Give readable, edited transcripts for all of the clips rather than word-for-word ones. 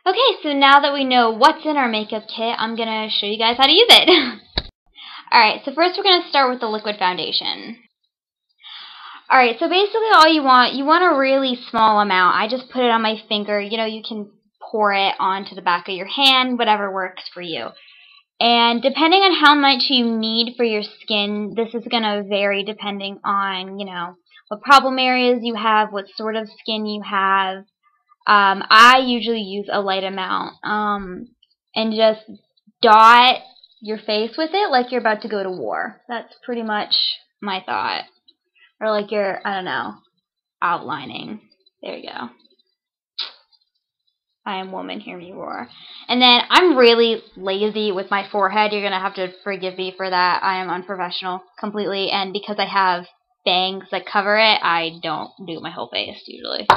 Okay, so now that we know what's in our makeup kit, I'm going to show you guys how to use it. Alright, so first we're going to start with the liquid foundation. Alright, so basically all you want a really small amount. I just put it on my finger. You know, you can pour it onto the back of your hand, whatever works for you. And depending on how much you need for your skin, this is going to vary depending on, you know, what problem areas you have, what sort of skin you have. I usually use a light amount, and just dot your face with it like you're about to go to war. That's pretty much my thought. Or like you're, I don't know, outlining. There you go. I am woman, hear me roar. And then I'm really lazy with my forehead. You're going to have to forgive me for that. I am unprofessional completely. And because I have bangs that cover it, I don't do my whole face usually.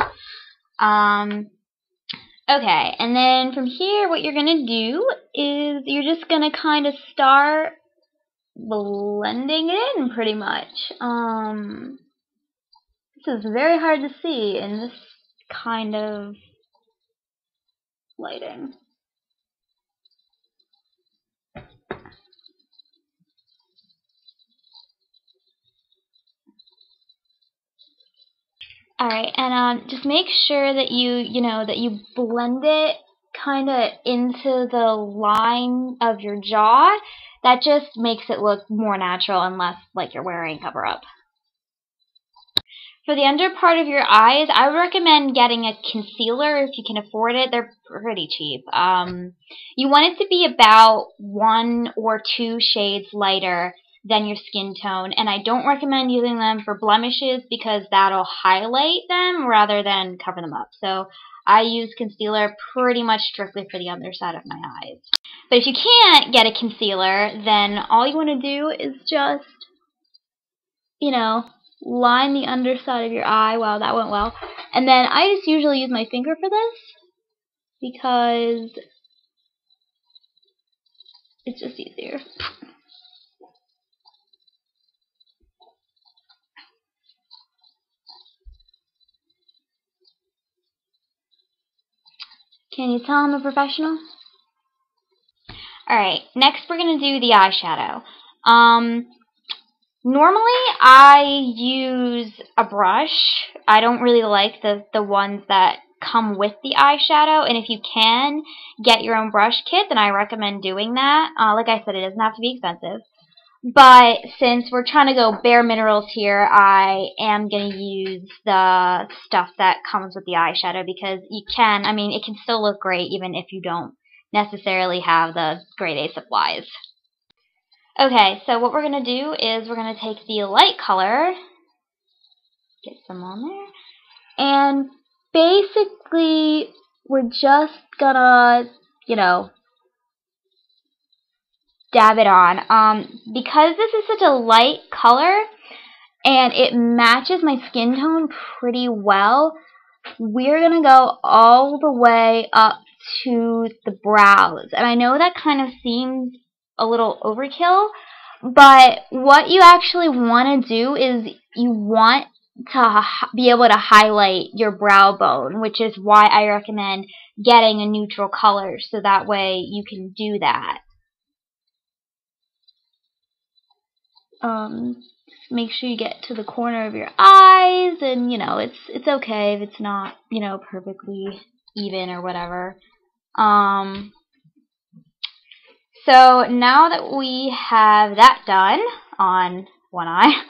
Okay, and then from here, what you're going to do is you're just going to kind of start blending it in pretty much. This is very hard to see in this kind of lighting. Alright, and just make sure that you blend it kind of into the line of your jaw. That just makes it look more natural and less like you're wearing cover-up. For the under part of your eyes, I would recommend getting a concealer if you can afford it. They're pretty cheap. You want it to be about 1 or 2 shades lighter than your skin tone, and I don't recommend using them for blemishes because that'll highlight them rather than cover them up. So I use concealer pretty much strictly for the underside of my eyes. But if you can't get a concealer, then all you want to do is just, you know, line the underside of your eye. Wow, that went well. And then I just usually use my finger for this because it's just easier. Can you tell I'm a professional? Alright, next we're going to do the eyeshadow. Normally I use a brush. I don't really like the ones that come with the eyeshadow, and if you can get your own brush kit, then I recommend doing that. Like I said, it doesn't have to be expensive. But since we're trying to go bare minerals here, I am going to use the stuff that comes with the eyeshadow because it can still look great even if you don't necessarily have the grade A supplies. Okay, so what we're going to do is we're going to take the light color, get some on there, and basically we're just going to, dab it on. Because this is such a light color and it matches my skin tone pretty well, we're going to go all the way up to the brows. And I know that kind of seems a little overkill, but what you actually want to do is you want to be able to highlight your brow bone, which is why I recommend getting a neutral color so that way you can do that. Just make sure you get to the corner of your eyes, and it's okay if it's not perfectly even or whatever. So now that we have that done on one eye,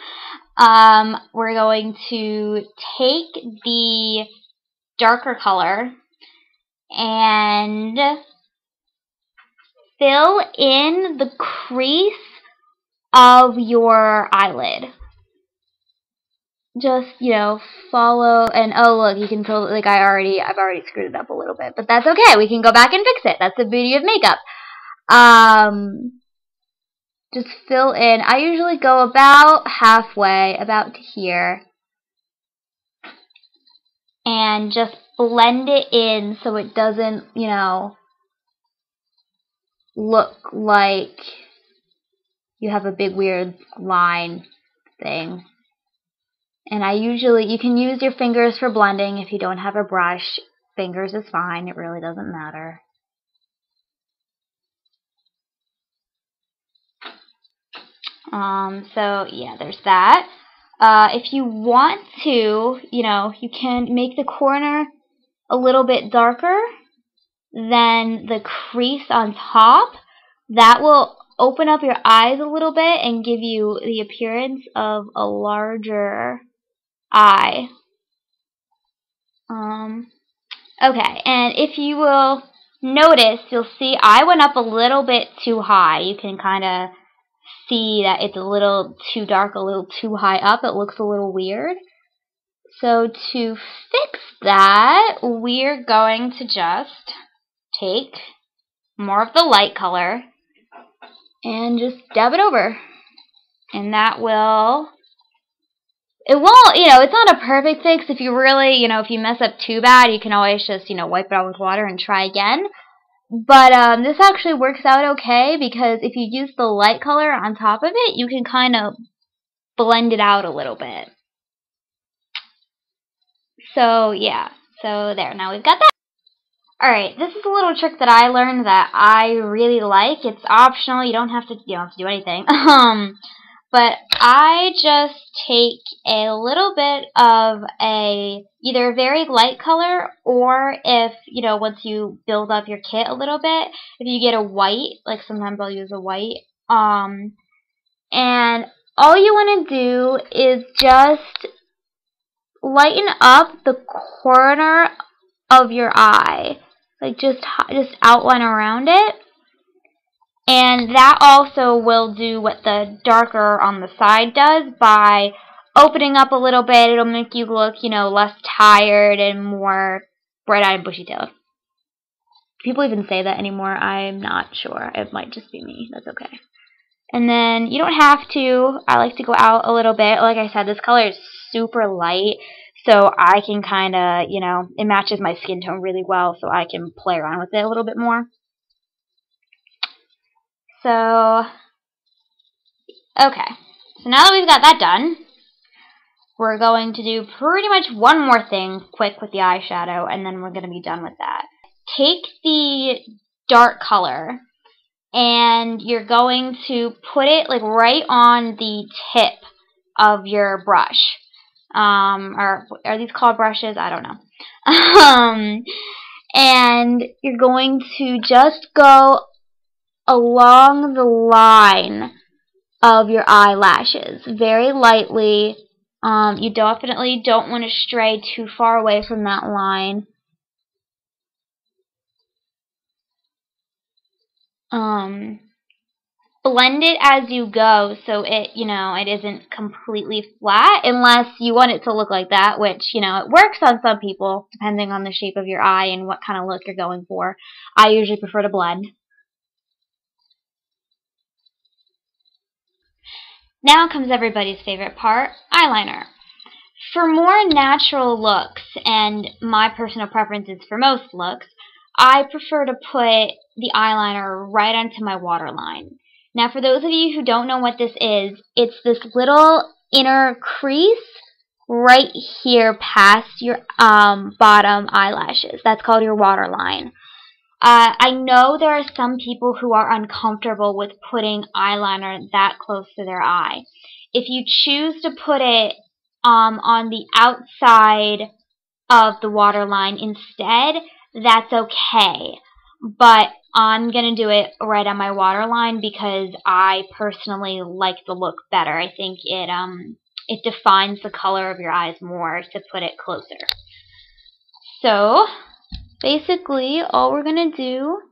we're going to take the darker color and fill in the crease of your eyelid. Just, follow, and oh look, you can feel, like I've already screwed it up a little bit, but that's okay, we can go back and fix it. That's the beauty of makeup. Just fill in. I usually go about halfway, about to here, and just blend it in so it doesn't, look like you have a big weird line thing. And you can use your fingers for blending if you don't have a brush. fingers is fine. It really doesn't matter. So yeah, there's that. If you want to, you can make the corner a little bit darker than the crease on top. That will open up your eyes a little bit and give you the appearance of a larger eye. Okay, and if you will notice, you'll see I went up a little bit too high. You can kind of see that it's a little too dark, a little too high up. It looks a little weird. So to fix that, we're going to just take more of the light color and just dab it over. And that will... It won't, it's not a perfect fix. If you really, if you mess up too bad, you can always just, wipe it out with water and try again. But this actually works out okay because if you use the light color on top of it, you can kind of blend it out a little bit. So, yeah. So, there. Now we've got that. Alright, this is a little trick that I learned that I really like. It's optional. You don't have to do anything. But I just take a little bit of either a very light color, or if, once you build up your kit a little bit, if you get a white, like sometimes I'll use a white, and all you want to do is just lighten up the corner of your eye, like just outline around it. And that also will do what the darker on the side does by opening up a little bit. It'll make you look, less tired and more bright-eyed and bushy-tailed. People even say that anymore. I'm not sure. It might just be me. That's okay. And then you don't have to. I like to go out a little bit. Like I said, this color is super light, so I can kind of, it matches my skin tone really well, so I can play around with it a little bit more. So, okay, so now that we've got that done, we're going to do pretty much one more thing quick with the eyeshadow, and then we're going to be done with that. Take the dark color, and you're going to put it like right on the tip of your brush. Or are these called brushes? I don't know. And you're going to just go along the line of your eyelashes very lightly. You definitely don't want to stray too far away from that line. Blend it as you go so it, it isn't completely flat, unless you want it to look like that, which, it works on some people depending on the shape of your eye and what kind of look you're going for. I usually prefer to blend. Now comes everybody's favorite part, eyeliner. For more natural looks, and my personal preference is for most looks, I prefer to put the eyeliner right onto my waterline. Now for those of you who don't know what this is, it's this little inner crease right here past your bottom eyelashes. That's called your waterline. I know there are some people who are uncomfortable with putting eyeliner that close to their eye. If you choose to put it on the outside of the waterline instead, that's okay. But I'm going to do it right on my waterline because I personally like the look better. I think it defines the color of your eyes more to put it closer. So basically, all we're going to do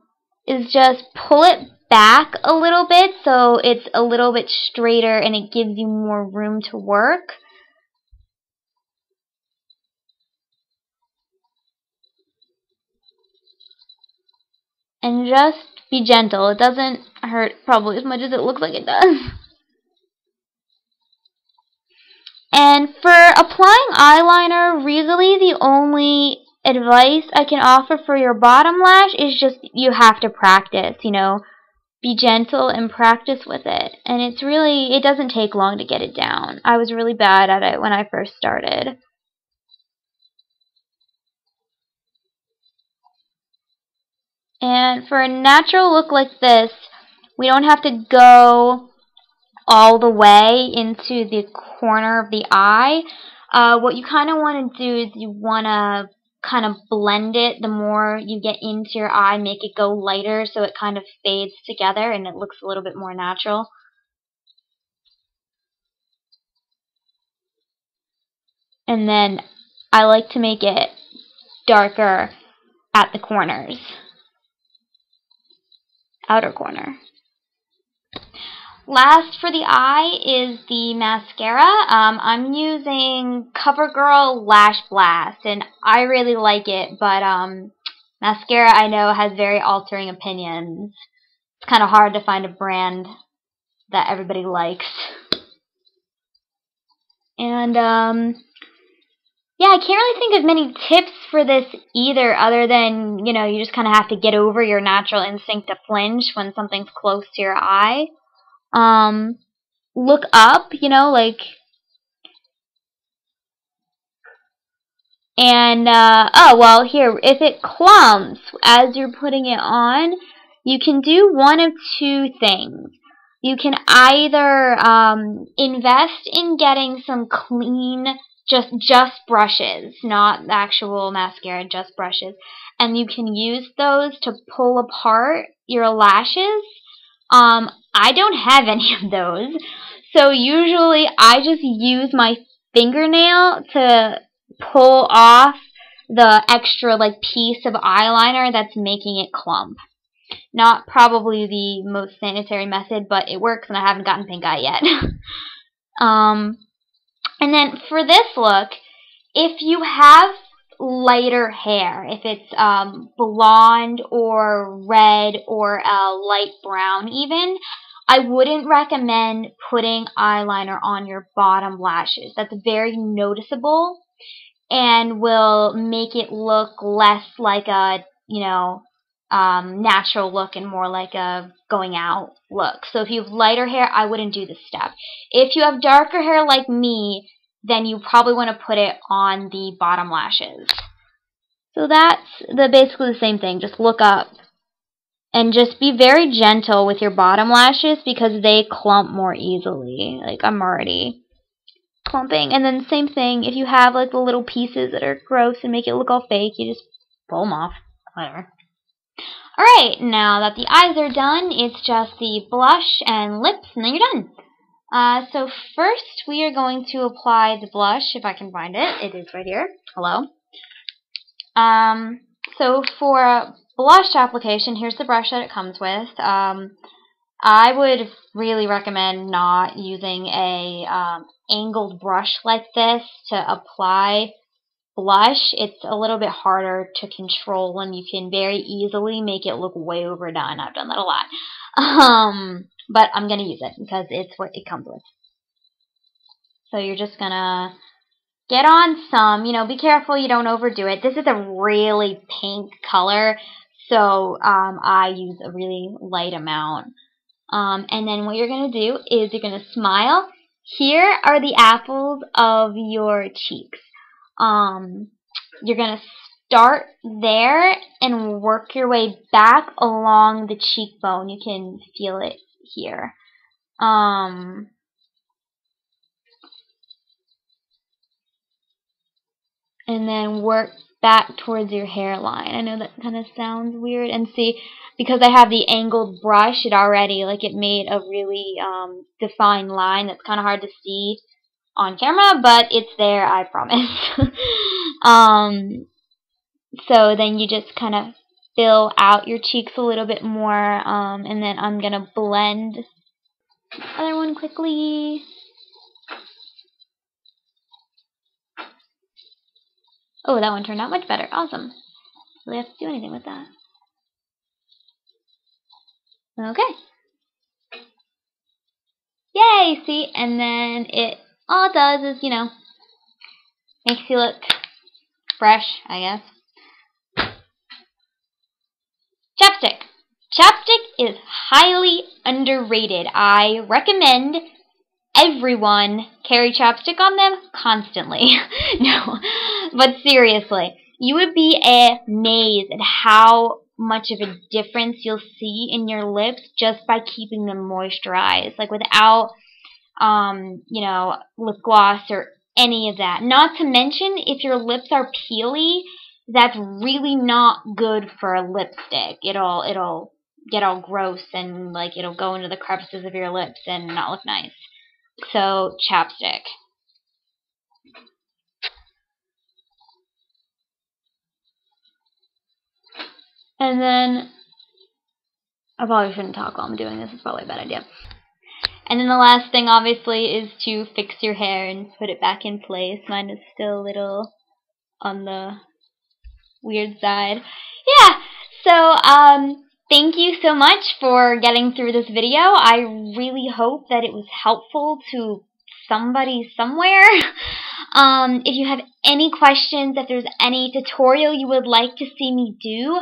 is just pull it back a little bit so it's a little bit straighter and it gives you more room to work. And just be gentle. It doesn't hurt probably as much as it looks like it does. And for applying eyeliner, really the only advice I can offer for your bottom lash is just you have to practice, be gentle and practice with it. And it doesn't take long to get it down. I was really bad at it when I first started. And for a natural look like this, we don't have to go all the way into the corner of the eye. What you kind of want to do is you want to kind of blend it. The more you get into your eye, make it go lighter so it kind of fades together and it looks a little bit more natural. And then I like to make it darker at the corners. Outer corner. Last for the eye is the mascara. I'm using CoverGirl Lash Blast, and I really like it, but mascara I know has very altering opinions. It's kind of hard to find a brand that everybody likes. And yeah, I can't really think of many tips for this either, other than, you know, you just kind of have to get over your natural instinct to flinch when something's close to your eye. Look up, you know, like, and, oh, well, here, if it clumps as you're putting it on, you can do one of two things. You can either, invest in getting some clean, just brushes, not the actual mascara, just brushes, and you can use those to pull apart your lashes. I don't have any of those, so usually I just use my fingernail to pull off the extra like piece of eyeliner that's making it clump. Not probably the most sanitary method, but it works and I haven't gotten pink eye yet. And then for this look, if you have lighter hair, if it's blonde or red or light brown even, I wouldn't recommend putting eyeliner on your bottom lashes. That's very noticeable and will make it look less like a, you know, natural look and more like a going out look. So if you have lighter hair, I wouldn't do this step. If you have darker hair like me, then you probably want to put it on the bottom lashes. So that's basically the same thing. Just look up and just be very gentle with your bottom lashes because they clump more easily. Like, I'm already clumping. And then same thing, if you have like the little pieces that are gross and make it look all fake, you just pull them off. Whatever. Alright, now that the eyes are done, it's just the blush and lips, and then you're done. So first we are going to apply the blush, if I can find it. It is right here. Hello. So for blush application, here's the brush that it comes with. I would really recommend not using a angled brush like this to apply blush. It's a little bit harder to control and you can very easily make it look way overdone. I've done that a lot. But I'm going to use it because it's what it comes with. So you're just going to get on some, you know, be careful you don't overdo it. This is a really pink color, so I use a really light amount. And then what you're going to do is you're going to smile. Here are the apples of your cheeks. You're going to start there and work your way back along the cheekbone. You can feel it here. And then work back towards your hairline. I know that kind of sounds weird. And see, because I have the angled brush, it already, like, it made a really defined line that's kind of hard to see on camera, but it's there, I promise. So then you just kind of fill out your cheeks a little bit more, and then I'm going to blend the other one quickly. Oh, that one turned out much better. Awesome. Really have to do anything with that. Okay. Yay! See? And then all it does is, you know, makes you look fresh, I guess. Chapstick. Chapstick is highly underrated. I recommend everyone carry chapstick on them constantly. No, but seriously, you would be amazed at how much of a difference you'll see in your lips just by keeping them moisturized, like without, you know, lip gloss or any of that. Not to mention, if your lips are peely, that's really not good for a lipstick. It'll get all gross and like it'll go into the crevices of your lips and not look nice. So, chapstick. And then, I probably shouldn't talk while I'm doing this. It's probably a bad idea. And then the last thing, obviously, is to fix your hair and put it back in place. Mine is still a little on the weird side. Yeah, so, thank you so much for getting through this video. I really hope that it was helpful to somebody somewhere. If you have any questions, if there's any tutorial you would like to see me do,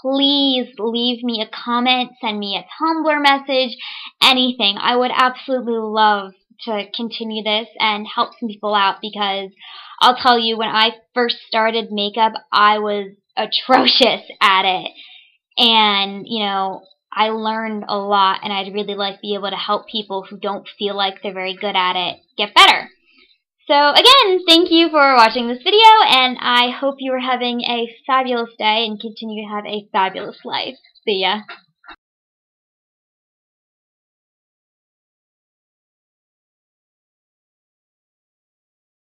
please leave me a comment, send me a Tumblr message, anything. I would absolutely love to continue this and help some people out, because I'll tell you, when I first started makeup, I was atrocious at it. And, you know, I learned a lot, and I'd really like to be able to help people who don't feel like they're very good at it get better. So again, thank you for watching this video, and I hope you are having a fabulous day and continue to have a fabulous life. See ya.